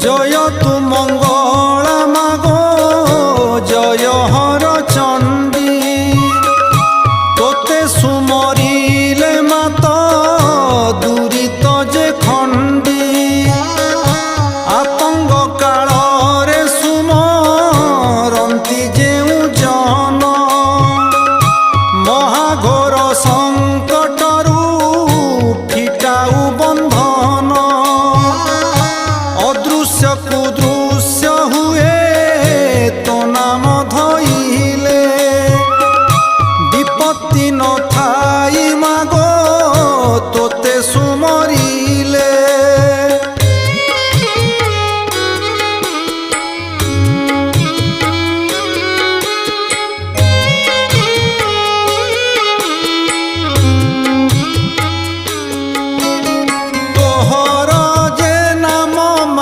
জয় তু মঙ্গলা মাগো জয় হর চণ্ডী তোতে সুমরিলে মাত দুরিত যে খণ্ডী আতঙ্গ কাଳରେ সুমরন্তি যেউ জন মহাঘোর সংকটরু ফিটাউ বন্ধন অদৃশ্য কুদ্রু